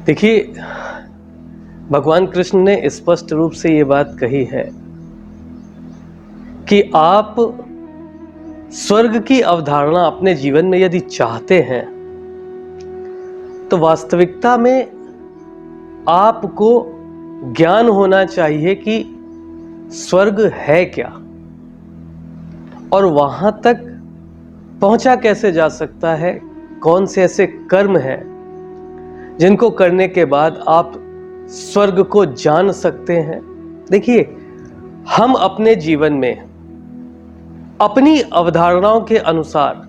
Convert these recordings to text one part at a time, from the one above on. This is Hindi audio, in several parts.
देखिए, भगवान कृष्ण ने स्पष्ट रूप से ये बात कही है कि आप स्वर्ग की अवधारणा अपने जीवन में यदि चाहते हैं तो वास्तविकता में आपको ज्ञान होना चाहिए कि स्वर्ग है क्या और वहां तक पहुंचा कैसे जा सकता है। कौन से ऐसे कर्म हैं जिनको करने के बाद आप स्वर्ग को जान सकते हैं। देखिए, हम अपने जीवन में अपनी अवधारणाओं के अनुसार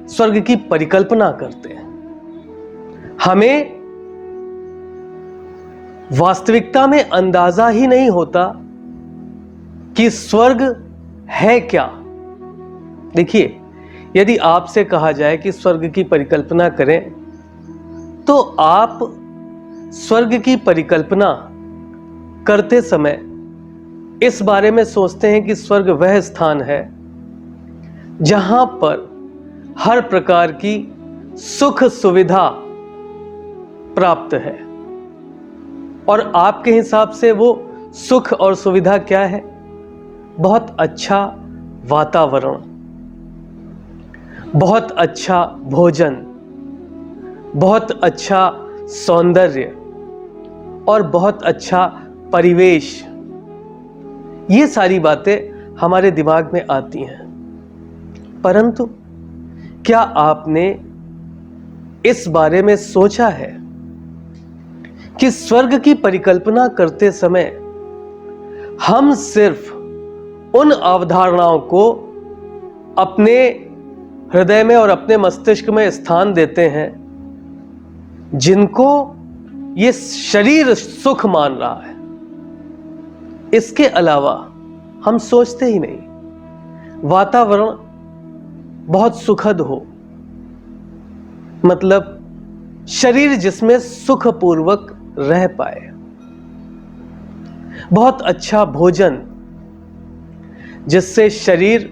स्वर्ग की परिकल्पना करते हैं। हमें वास्तविकता में अंदाजा ही नहीं होता कि स्वर्ग है क्या। देखिए, यदि आपसे कहा जाए कि स्वर्ग की परिकल्पना करें तो आप स्वर्ग की परिकल्पना करते समय इस बारे में सोचते हैं कि स्वर्ग वह स्थान है जहां पर हर प्रकार की सुख सुविधा प्राप्त है। और आपके हिसाब से वो सुख और सुविधा क्या है? बहुत अच्छा वातावरण, बहुत अच्छा भोजन, बहुत अच्छा सौंदर्य और बहुत अच्छा परिवेश। ये सारी बातें हमारे दिमाग में आती हैं, परंतु क्या आपने इस बारे में सोचा है कि स्वर्ग की परिकल्पना करते समय हम सिर्फ उन अवधारणाओं को अपने हृदय में और अपने मस्तिष्क में स्थान देते हैं जिनको ये शरीर सुख मान रहा है। इसके अलावा हम सोचते ही नहीं। वातावरण बहुत सुखद हो, मतलब शरीर जिसमें सुखपूर्वक रह पाए, बहुत अच्छा भोजन जिससे शरीर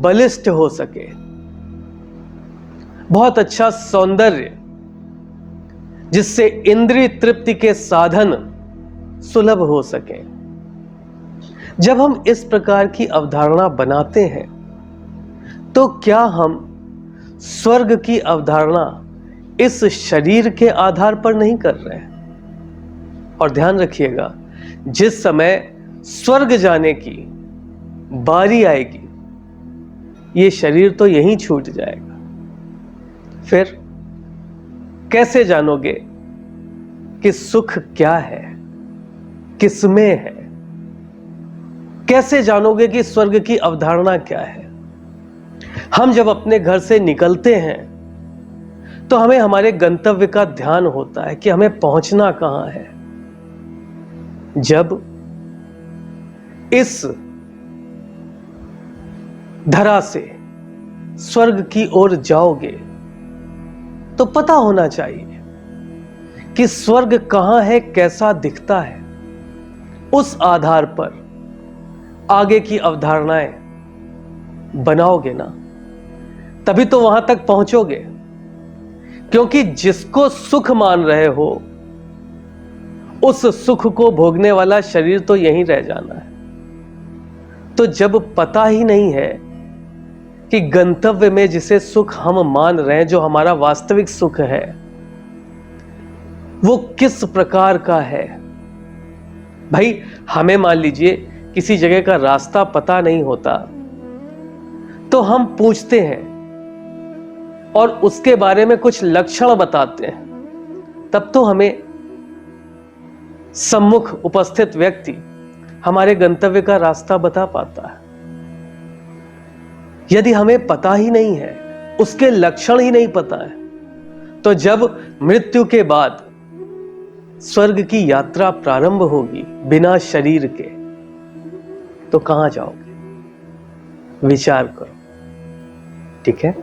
बलिष्ठ हो सके, बहुत अच्छा सौंदर्य जिससे इंद्रिय तृप्ति के साधन सुलभ हो सके। जब हम इस प्रकार की अवधारणा बनाते हैं तो क्या हम स्वर्ग की अवधारणा इस शरीर के आधार पर नहीं कर रहे हैं? और ध्यान रखिएगा, जिस समय स्वर्ग जाने की बारी आएगी ये शरीर तो यहीं छूट जाएगा। फिर कैसे जानोगे कि सुख क्या है, किसमें है? कैसे जानोगे कि स्वर्ग की अवधारणा क्या है? हम जब अपने घर से निकलते हैं तो हमें हमारे गंतव्य का ध्यान होता है कि हमें पहुंचना कहां है। जब इस धरा से स्वर्ग की ओर जाओगे तो पता होना चाहिए कि स्वर्ग कहां है, कैसा दिखता है। उस आधार पर आगे की अवधारणाएं बनाओगे ना, तभी तो वहां तक पहुंचोगे। क्योंकि जिसको सुख मान रहे हो उस सुख को भोगने वाला शरीर तो यहीं रह जाना है। तो जब पता ही नहीं है कि गंतव्य में जिसे सुख हम मान रहे हैं, जो हमारा वास्तविक सुख है, वो किस प्रकार का है। भाई, हमें मान लीजिए किसी जगह का रास्ता पता नहीं होता तो हम पूछते हैं और उसके बारे में कुछ लक्षण बताते हैं, तब तो हमें सम्मुख उपस्थित व्यक्ति हमारे गंतव्य का रास्ता बता पाता है। यदि हमें पता ही नहीं है, उसके लक्षण ही नहीं पता है, तो जब मृत्यु के बाद स्वर्ग की यात्रा प्रारंभ होगी बिना शरीर के, तो कहां जाओगे? विचार करो, ठीक है?